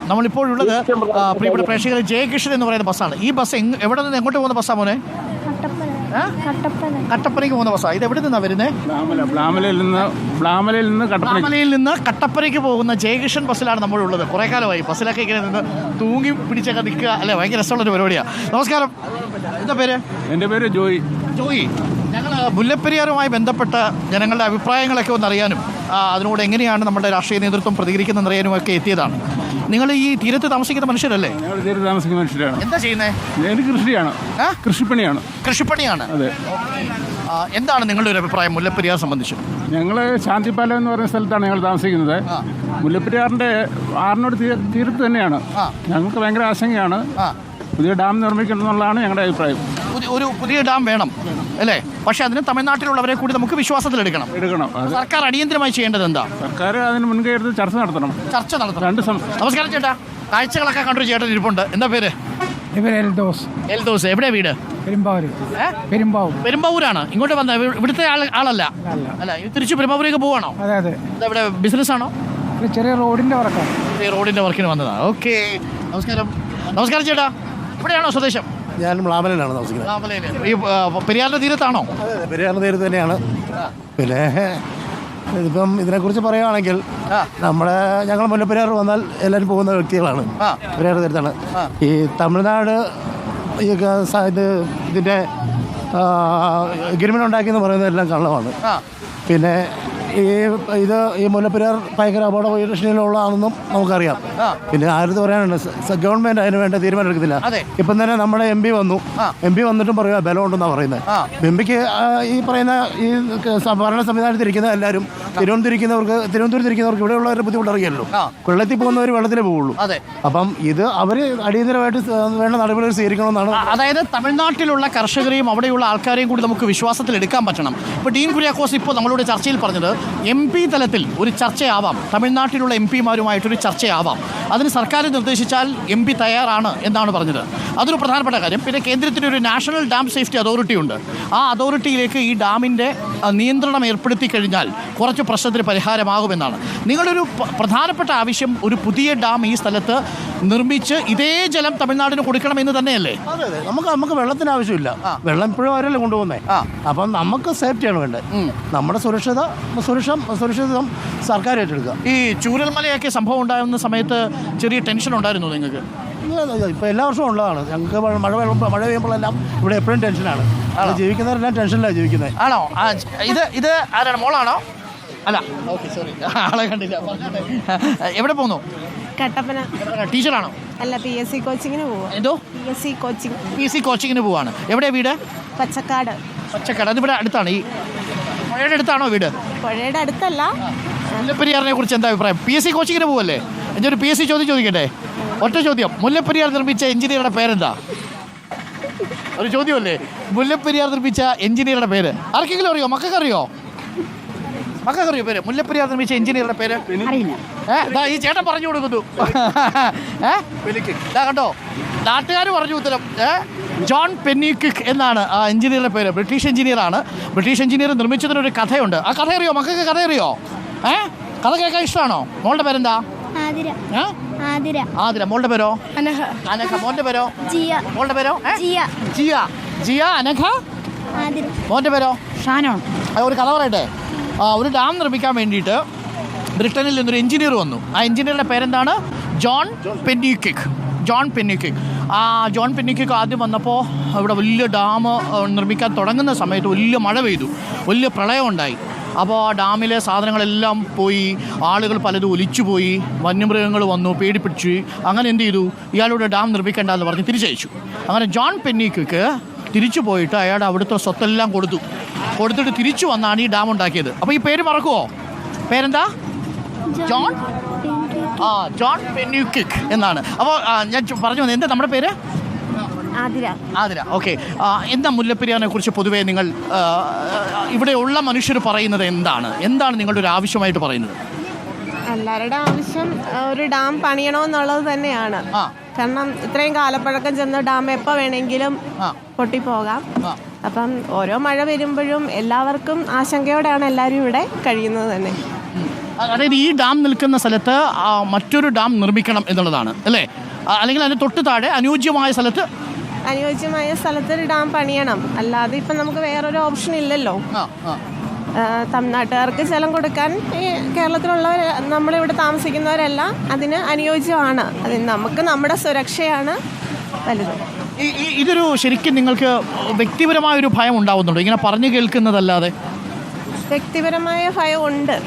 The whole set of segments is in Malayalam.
നമ്മളിപ്പോഴുള്ളത് പ്രിയപ്പെട്ട പ്രേക്ഷകർ ജയകൃഷ്ണൻ എന്ന് പറയുന്ന ബസ്സാണ്. ഈ ബസ് എവിടെ നിന്ന് എങ്ങോട്ട് പോകുന്ന ബസ്സാ മോനെ? കട്ടപ്പനയ്ക്ക് പോകുന്ന ബസ്സാണ്. ഇത് എവിടെ നിന്നാണ് വരുന്നത്? ബ്ലാമലയിൽ നിന്ന് കട്ടപ്പനയ്ക്ക് പോകുന്ന ജയകൃഷ്ണൻ ബസ്സിലാണ് നമ്മളുള്ളത്. കുറേ കാലമായി ബസ്സിലൊക്കെ ഇങ്ങനെ നിന്ന് തൂങ്ങി പിടിച്ചൊക്കെ നിൽക്കുക അല്ലേ, ഭയങ്കര രസമുള്ളൊരു പരിപാടിയാണ്. നമസ്കാരം, എന്താ പേര്? എൻ്റെ പേര് ജോയി. ഞങ്ങൾ മുല്ലപ്പെരിയാറുമായി ബന്ധപ്പെട്ട ജനങ്ങളുടെ അഭിപ്രായങ്ങളൊക്കെ ഒന്നറിയാനും അതിനോട് എങ്ങനെയാണ് നമ്മുടെ രാഷ്ട്രീയ നേതൃത്വം പ്രതികരിക്കുന്നതെന്ന് അറിയാനും ഒക്കെ എത്തിയതാണ്. നിങ്ങൾ ഈ തീരത്ത് താമസിക്കുന്ന മനുഷ്യരല്ലേ? ഞങ്ങൾ തീരത്ത് താമസിക്കുന്ന മനുഷ്യരാണ്. എന്താ ചെയ്യുന്നത്? എനിക്ക് കൃഷിയാണ്. കൃഷിപ്പണിയാണ്. അതെ. എന്താണ് നിങ്ങളുടെ ഒരു അഭിപ്രായം മുല്ലപ്പെരിയാർ സംബന്ധിച്ച്? ഞങ്ങൾ ശാന്തിപ്പാലം എന്ന് പറയുന്ന സ്ഥലത്താണ് ഞങ്ങൾ താമസിക്കുന്നത്. മുല്ലപ്പെരിയാറിൻ്റെ ആറിനോട് തീരത്ത് തന്നെയാണ്. ഞങ്ങൾക്ക് ഭയങ്കര ആശങ്കയാണ്. പുതിയ ഡാം നിർമ്മിക്കണം എന്നുള്ളതാണ് ഞങ്ങളുടെ അഭിപ്രായം. ഒരു പുതിയ ഡാം വേണം അല്ലേ? പക്ഷെ അതിന് തമിഴ്നാട്ടിലുള്ളവരെ കൂടി നമുക്ക് വിശ്വാസത്തിലെടുക്കണം. സർക്കാർ അടിയന്തരമായി ചെയ്യേണ്ടത് എന്താ? സർക്കാർ അതിന് മുൻകൈ എടുത്ത് ചർച്ച നടത്തണം. നമസ്കാരം ചേട്ടാ, കാഴ്ചകളൊക്കെ കണ്ടൊരു ചേട്ടൻ ഇരിപ്പുണ്ട്. എന്താ പേര്? എൽദോസ്. എവിടെയാ വീട്? പെരുമ്പാവൂരാണ്. ഇങ്ങോട്ട് വന്ന ഇവിടുത്തെ ആളല്ല അല്ല, തിരിച്ചു പെരുമ്പാവൂരേക്ക് പോവാണോ? ഇവിടെ ബിസിനസ് ആണോ? ചെറിയ റോഡിന്റെ വർക്കിന് വന്നതാണ്. ഓക്കെ, നമസ്കാരം ചേട്ടാ. ഇവിടെയാണോ സ്വദേശം? ഞാൻ ബ്ലാമലയിലാണ് താമസിക്കുന്നത്. ഈ പെരിയാറിന്റെ തീരത്താണോ? പെരിയാറിന്റെ തീരത്ത് തന്നെയാണ്. പിന്നെ ഇതിപ്പം ഇതിനെക്കുറിച്ച് പറയുകയാണെങ്കിൽ ഞങ്ങൾ മുല്ലപ്പെരിയാർ വന്നാൽ എല്ലാവരും പോകുന്ന വ്യക്തികളാണ്. പെരിയാർ തീരത്താണ്. ഈ തമിഴ്നാട് ഇതിൻ്റെ എഗ്രിമെൻ്റ് ഉണ്ടാക്കിയെന്ന് പറയുന്നത് എല്ലാം കള്ളമാണ്. പിന്നെ ഈ മുല്ലപ്പെരിയാർ ഭയങ്കര അപകട ഭീഷണിയിലുള്ളതാണെന്നും നമുക്കറിയാം. പിന്നെ ആരും പറയാനുണ്ട്, ഗവൺമെന്റ് അതിന് വേണ്ട തീരുമാനം എടുക്കത്തില്ല. ഇപ്പം തന്നെ നമ്മുടെ എം പി വന്നിട്ടും പറയുക ബലമുണ്ടെന്നാണ് പറയുന്നത്. എം പിക്ക് ഈ പറയുന്ന ഈ ഭരണ സംവിധാനത്തിരിക്കുന്ന എല്ലാവരും തിരുവനന്തപുരത്തിരിക്കുന്നവർക്ക് ഇവിടെയുള്ളവരുടെ ബുദ്ധിമുട്ടറിയാമല്ലോ. വെള്ളത്തിൽ പോകുന്നവർ വെള്ളത്തിലേ പോവുള്ളൂ. അപ്പം ഇത് അവർ അടിയന്തരമായിട്ട് വേണ്ട നടപടികൾ സ്വീകരിക്കണമെന്നാണ്. അതായത് തമിഴ്നാട്ടിലുള്ള കർഷകരെയും അവിടെയുള്ള ആൾക്കാരെയും കൂടി നമുക്ക് വിശ്വാസത്തിൽ എടുക്കാൻ പറ്റണം. ഇപ്പോൾ ഡീൻ കുര്യാക്കോസ് ഇപ്പോൾ നമ്മളോട് ചർച്ചയിൽ പറഞ്ഞത് എം പി തലത്തിൽ ഒരു ചർച്ചയാവാം, തമിഴ്നാട്ടിലുള്ള എം പിമാരുമായിട്ടൊരു ചർച്ചയാവാം. അതിന് സർക്കാർ നിർദ്ദേശിച്ചാൽ എം പി തയ്യാറാണ് എന്നാണ് പറഞ്ഞത്. അതൊരു പ്രധാനപ്പെട്ട കാര്യം. പിന്നെ കേന്ദ്രത്തിന് ഒരു നാഷണൽ ഡാം സേഫ്റ്റി അതോറിറ്റി ഉണ്ട്. ആ അതോറിറ്റിയിലേക്ക് ഈ ഡാമിൻ്റെ നിയന്ത്രണം ഏർപ്പെടുത്തി കഴിഞ്ഞാൽ കുറച്ച് പ്രശ്നത്തിന് പരിഹാരമാകുമെന്നാണ്. നിങ്ങളൊരു പ്രധാനപ്പെട്ട ആവശ്യം ഒരു പുതിയ ഡാം ഈ സ്ഥലത്ത് നിർമ്മിച്ച് ഇതേ ജലം തമിഴ്നാടിന് കൊടുക്കണമെന്ന് തന്നെയല്ലേ? അതെ, നമുക്ക് വെള്ളത്തിന് ആവശ്യമില്ല. വെള്ളം ഇപ്പോഴും അവരല്ലേ കൊണ്ടുപോകുന്നത്. അപ്പം നമുക്ക് സേഫ്റ്റിയാണ് വേണ്ടത്. നമ്മുടെ സുരക്ഷിതം സർക്കാർ ഏറ്റെടുക്കുക. ഈ ചൂരൽമലയൊക്കെ സംഭവം ഉണ്ടാകുന്ന സമയത്ത് ചെറിയ ടെൻഷൻ ഉണ്ടായിരുന്നു നിങ്ങൾക്ക്? ഇപ്പോൾ എല്ലാ വർഷവും ഉള്ളതാണ്. ഞങ്ങൾക്ക് മഴ പെയ്യുമ്പോഴെല്ലാം ഇവിടെ എപ്പോഴും ടെൻഷനാണ്. ജീവിക്കുന്നവരെല്ലാം ടെൻഷനിലാണ് ജീവിക്കുന്നത്. ആണോ? ഇത് ആരാണ്? മോളാണോ? അല്ല, ഓക്കെ, സോറി, ആളെ കണ്ടില്ല. എവിടെ പോകുന്നു? കട്ടപ്പന. ടീച്ചറാണോ? അല്ല, PSC കോച്ചിങ്ങിന് പോവാ. എന്തോ? PSC കോച്ചിങ്ങിന് പോവാണ്. എവിടെയാ വീട്? പച്ചക്കാട്. അതിവിടെ അടുത്താണ്? ഈ പുഴയുടെ അടുത്താണോ വീട്? പുഴയുടെ അടുത്തല്ല. മുല്ലപ്പെരിയാറിനെ കുറിച്ച് എന്താ അഭിപ്രായം? PSC കോച്ചിങ്ങിന് പോവല്ലേ? ഒരു PSC ചോദിക്കട്ടെ? ഒറ്റ ചോദ്യം. മുല്ലപ്പെരിയാർ നിർമ്മിച്ച എഞ്ചിനീയറുടെ പേരെന്താ? ഒരു ചോദ്യമല്ലേ? മുല്ലപ്പെരിയാർ നിർമ്മിച്ച എഞ്ചിനീയറുടെ പേര് ആർക്കെങ്കിലും അറിയോ? മക്കൾക്കറിയോ പേര്? മുല്ലപ്പെരിയാർ നിർമ്മിച്ച എഞ്ചിനീയറുടെ പേര് ഈ ചേട്ടൻ പറഞ്ഞു കൊടുക്കുന്നു. കണ്ടോ, നാട്ടുകാർ പറഞ്ഞു ഉത്തരം. ജോൺ പെന്നിക്വിക് എന്നാണ് ആ എഞ്ചിനീയറുടെ പേര്. ബ്രിട്ടീഷ് എഞ്ചിനീയറാണ്. ബ്രിട്ടീഷ് എഞ്ചിനീയർ നിർമ്മിച്ചതിനൊരു കഥയുണ്ട്. ആ കഥ അറിയോ? മക്കൾക്ക് കഥ അറിയോ? കഥ കേൾക്കാൻ ഇഷ്ടമാണോ? മോളുടെ പേരെന്താ? ആതിര. മോളുടെ പേരോ? അനഘ. മോന്റെ പേരോ? മോളുടെ പേരോ? ജിയ. അനഘ. മോന്റെ പേരോ? ഷാനോൺ. ഒരു കഥ പറയട്ടെ. ഒരു ഡാം നിർമ്മിക്കാൻ വേണ്ടിയിട്ട് ബ്രിട്ടനിൽ നിന്നൊരു എഞ്ചിനീയർ വന്നു. ആ എഞ്ചിനീയറുടെ പേരെന്താണ്? ജോൺ പെന്നിക്വിക്. ആ ജോൺ പെന്നിക്വിക് ആദ്യം വന്നപ്പോൾ ഇവിടെ വലിയ ഡാം നിർമ്മിക്കാൻ തുടങ്ങുന്ന സമയത്ത് വലിയ മഴ പെയ്തു, വലിയ പ്രളയം ഉണ്ടായി. അപ്പോൾ ആ ഡാമിലെ സാധനങ്ങളെല്ലാം പോയി, ആളുകൾ പലതും ഒലിച്ചുപോയി, വന്യമൃഗങ്ങൾ വന്നു, പേടിപ്പിടിച്ചു. അങ്ങനെ എന്ത് ചെയ്തു? ഇയാളോട് ഡാം നിർമ്മിക്കേണ്ട എന്ന് പറഞ്ഞ് തിരിച്ചയച്ചു. അങ്ങനെ ജോൺ പെന്നിക്വിക്ക് തിരിച്ചു പോയിട്ട് അയാളുടെ അവിടുത്തെ സ്വത്തെല്ലാം കൊടുത്തിട്ട് തിരിച്ചു വന്നാണ് ഈ ഡാം ഉണ്ടാക്കിയത്. അപ്പോൾ ഈ പേര് മറക്കുമോ? പേരെന്താ? ജോൺ പെന്നിക്വിക് എന്നാണ്. അപ്പോൾ ഞാൻ പറഞ്ഞു വന്നത്, എന്താ നമ്മുടെ പേര്? ആതിര. ഓക്കെ. എന്താ മുല്ലപ്പെരിയാറിനെ കുറിച്ച് പൊതുവേ നിങ്ങൾ ഇവിടെയുള്ള മനുഷ്യർ പറയുന്നത് എന്താണ് നിങ്ങളുടെ ഒരു ആവശ്യമായിട്ട് പറയുന്നത്? എല്ലാവരുടെ ആവശ്യം ഒരു ഡാം പണിയണമെന്നുള്ളത് തന്നെയാണ്. കാരണം ഇത്രയും കാലപ്പഴക്കം ചെന്ന ഡാം എപ്പോൾ വേണമെങ്കിലും പൊട്ടിപ്പോകാം. അപ്പം ഓരോ മഴ വരുമ്പോഴും എല്ലാവർക്കും ആശങ്കയോടെയാണ് എല്ലാവരും ഇവിടെ കഴിയുന്നത് തന്നെ. അതായത് ഈ ഡാം നിൽക്കുന്ന സ്ഥലത്ത് മറ്റൊരു ഡാം നിർമ്മിക്കണം എന്നുള്ളതാണ് അല്ലേ? അല്ലെങ്കിൽ അതിന് തൊട്ട് താഴെ അനുയോജ്യമായ സ്ഥലത്ത് ഒരു ഡാം പണിയണം. അല്ലാതെ ഇപ്പം നമുക്ക് വേറൊരു ഓപ്ഷൻ ഇല്ലല്ലോ. തമിഴ്നാട്ടുകാർക്ക് ജലം കൊടുക്കാൻ ഈ കേരളത്തിലുള്ളവർ, നമ്മളിവിടെ താമസിക്കുന്നവരെല്ലാം അതിന് അനുയോജ്യമാണ്. അത് നമുക്ക് നമ്മുടെ സുരക്ഷയാണ് വലുത്. ഇതൊരു ശരിക്കും നിങ്ങൾക്ക് വ്യക്തിപരമായൊരു ഭയം ഉണ്ടാവുന്നുണ്ടോ ഇങ്ങനെ പറഞ്ഞു കേൾക്കുന്നതല്ലാതെ? വ്യക്തിപരമായ ഭയം ഉണ്ട്.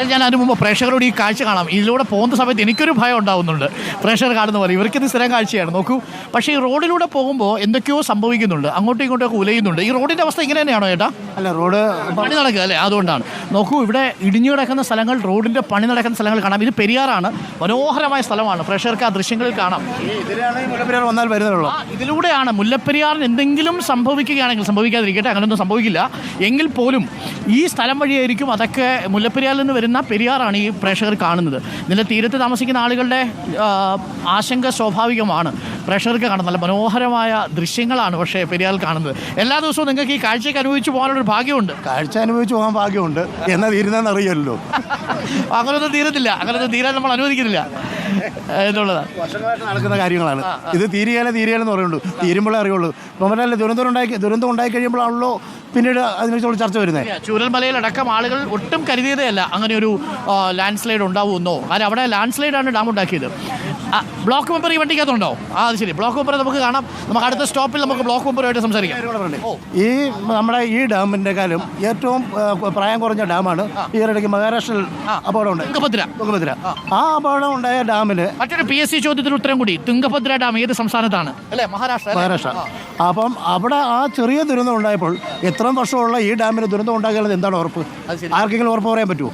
ഞാൻ അതിന് മുമ്പ് പ്രേക്ഷകരോട് ഈ കാഴ്ച കാണാം. ഇതിലൂടെ പോകുന്ന സമയത്ത് എനിക്കൊരു ഭയം ഉണ്ടാവുന്നുണ്ട്. പ്രേക്ഷകർ കാണുന്ന പോലെ ഇവർക്കിത് സ്ഥിരം കാഴ്ചയാണ്. നോക്കൂ, പക്ഷേ ഈ റോഡിലൂടെ പോകുമ്പോൾ എന്തൊക്കെയോ സംഭവിക്കുന്നുണ്ട്, അങ്ങോട്ടും ഇങ്ങോട്ടൊക്കെ ഉലയുന്നുണ്ട്. ഈ റോഡിൻ്റെ അവസ്ഥ ഇങ്ങനെ തന്നെയാണോ ചേട്ടാ? അല്ല, റോഡ് പണി നടക്കുക അല്ലേ? അതുകൊണ്ടാണ്. നോക്കൂ, ഇവിടെ ഇടിഞ്ഞു കിടക്കുന്ന സ്ഥലങ്ങൾ, റോഡിൻ്റെ പണി നടക്കുന്ന സ്ഥലങ്ങൾ കാണാം. ഇത് പെരിയാറാണ്, മനോഹരമായ സ്ഥലമാണ്. പ്രേക്ഷകർക്ക് ആ ദൃശ്യങ്ങളിൽ കാണാം. മുല്ലപ്പെരിയാർ വന്നാൽ വരുന്നുള്ളൂ. ഇതിലൂടെയാണ് മുല്ലപ്പെരിയാറിന് എന്തെങ്കിലും സംഭവിക്കുകയാണെങ്കിൽ, സംഭവിക്കാതിരിക്കട്ടെ, അങ്ങനെയൊന്നും സംഭവിക്കില്ല എങ്കിൽ പോലും ഈ സ്ഥലം വഴിയായിരിക്കും അതൊക്കെ. മുല്ലപ്പെരിയാറിൽ നിന്ന് വരുന്ന പെരിയാറാണ് ഈ പ്രേക്ഷകർ കാണുന്നത്. ഇതിൻ്റെ തീരത്ത് താമസിക്കുന്ന ആളുകളുടെ ആശങ്ക സ്വാഭാവികമാണ്. പ്രേക്ഷകർക്ക് കാണുന്നത് നല്ല മനോഹരമായ ദൃശ്യങ്ങളാണ് പക്ഷേ പെരിയാറിൽ കാണുന്നത്. എല്ലാ ദിവസവും നിങ്ങൾക്ക് ഈ കാഴ്ചയ്ക്ക് അനുഭവിച്ചു പോകാനുള്ളൊരു ഭാഗ്യമുണ്ട്. കാഴ്ച അനുഭവിച്ചു പോകാൻ ഭാഗ്യമുണ്ട്. എന്നാൽ തീരുന്നതെന്ന് അറിയാമല്ലോ. അങ്ങനൊന്നും തീരത്തില്ല, അങ്ങനൊന്നും തീരാൻ നമ്മൾ അനുവദിക്കുന്നില്ല എന്നുള്ളതാണ്. വർഷങ്ങളായിട്ട് നടക്കുന്ന കാര്യങ്ങളാണ്. ഇത് തീരുകയെന്ന് പറയുള്ളൂ, തീരുമ്പോഴേ അറിയുള്ളൂ. നമ്മളല്ലേ ദുരന്തം ഉണ്ടായി കഴിയുമ്പോഴാണല്ലോ പിന്നീട് അതിനെക്കുറിച്ചുള്ള ചർച്ച വരുന്നത്. ചൂരൽമലയിലടക്കം ആളുകൾ ഒട്ടും കരുതിയതേ അല്ല അങ്ങനെ ഒരു ലാൻഡ് സ്ലൈഡ് ഉണ്ടാവുമെന്നോ. കാരണം അവിടെ ലാൻഡ് സ്ലൈഡാണ് ഡാം ഉണ്ടാക്കിയത്. ബ്ലോക്ക് മെമ്പർ ഈ വണ്ടിക്കകത്തുണ്ടോ? അത് ശരി, ബ്ലോക്ക് മെമ്പറെ നമുക്ക് കാണാം. നമുക്ക് അടുത്ത സ്റ്റോപ്പിൽ നമുക്ക് ബ്ലോക്ക് മെമ്പറുമായിട്ട് സംസാരിക്കാം. ഈ നമ്മുടെ ഈ ഡാമിൻ്റെ കാലം ഏറ്റവും പ്രായം കുറഞ്ഞ ഡാമാണ്. ഈ ഇടയ്ക്ക് മഹാരാഷ്ട്രയിൽ അപകടം ഉണ്ടായി, തുംഗഭദ്ര. ആ അപകടം ഉണ്ടായ ഡാമിന് മറ്റൊരു PSC ചോദ്യത്തിന് ഉത്തരം കൂടി. തുംഗഭദ്ര ഡാം ഏത് സംസ്ഥാനത്താണ്? അല്ലേ, മഹാരാഷ്ട്ര. അപ്പം അവിടെ ആ ചെറിയ ദുരന്തം ഉണ്ടായപ്പോൾ എത്ര വർഷമുള്ള ഈ ഡാമിന് ദുരന്തം ഉണ്ടാകുന്നത് എന്താണ് ഉറപ്പ്? ആർക്കെങ്കിലും ഉറപ്പ് പറയാൻ പറ്റുമോ?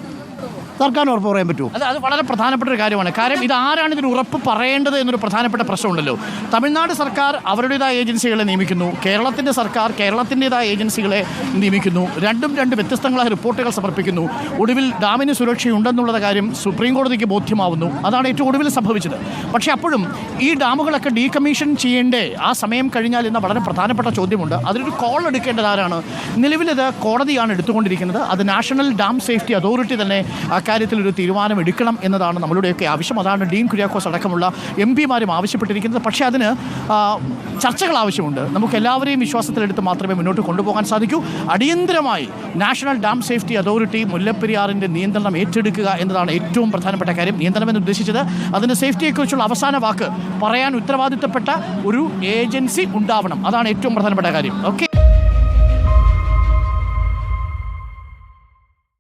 സർക്കാരിന് ഉറപ്പ് പറയാൻ പറ്റുമോ? അത് വളരെ പ്രധാനപ്പെട്ട ഒരു കാര്യമാണ്. കാര്യം ഇത് ആരാണ് ഇതിന് ഉറപ്പ് പറയേണ്ടത് എന്നൊരു പ്രധാനപ്പെട്ട പ്രശ്നമുണ്ടല്ലോ. തമിഴ്നാട് സർക്കാർ അവരുടേതായ ഏജൻസികളെ നിയമിക്കുന്നു, കേരളത്തിൻ്റെ സർക്കാർ കേരളത്തിൻ്റെതായ ഏജൻസികളെ നിയമിക്കുന്നു. രണ്ടും രണ്ട് വ്യത്യസ്തങ്ങളായ റിപ്പോർട്ടുകൾ സമർപ്പിക്കുന്നു. ഒടുവിൽ ഡാമിന് സുരക്ഷയുണ്ടെന്നുള്ള കാര്യം സുപ്രീം കോടതിക്ക് ബോധ്യമാവുന്നു. അതാണ് ഏറ്റവും ഒടുവിൽ സംഭവിച്ചത്. പക്ഷേ അപ്പോഴും ഈ ഡാമുകളൊക്കെ ഡീകമ്മീഷൻ ചെയ്യേണ്ടേ ആ സമയം കഴിഞ്ഞാൽ എന്ന വളരെ പ്രധാനപ്പെട്ട ചോദ്യമുണ്ട്. അതിനൊരു കോൾ എടുക്കേണ്ടത് ആരാണ്? നിലവിലിത് കോടതിയാണ് എടുത്തുകൊണ്ടിരിക്കുന്നത്. അത് നാഷണൽ ഡാം സേഫ്റ്റി അതോറിറ്റി തന്നെ കാര്യത്തിലൊരു തീരുമാനം എടുക്കണം എന്നതാണ് നമ്മളുടെയൊക്കെ ആവശ്യം. അതാണ് ഡീൻ കുര്യാക്കോസ് അടക്കമുള്ള MP-മാരും ആവശ്യപ്പെട്ടിരിക്കുന്നത്. പക്ഷേ അതിന് ചർച്ചകൾ ആവശ്യമുണ്ട്. നമുക്ക് എല്ലാവരെയും വിശ്വാസത്തിലെടുത്ത് മാത്രമേ മുന്നോട്ട് കൊണ്ടുപോകാൻ സാധിക്കൂ. അടിയന്തരമായി നാഷണൽ ഡാം സേഫ്റ്റി അതോറിറ്റി മുല്ലപ്പെരിയാറിൻ്റെ നിയന്ത്രണം ഏറ്റെടുക്കുക എന്നതാണ് ഏറ്റവും പ്രധാനപ്പെട്ട കാര്യം. നിയന്ത്രണം എന്ന് ഉദ്ദേശിച്ചത് അതിൻ്റെ സേഫ്റ്റിയെക്കുറിച്ചുള്ള അവസാന വാക്ക് പറയാൻ ഉത്തരവാദിത്തപ്പെട്ട ഒരു ഏജൻസി ഉണ്ടാവണം. അതാണ് ഏറ്റവും പ്രധാനപ്പെട്ട കാര്യം. ഓക്കെ.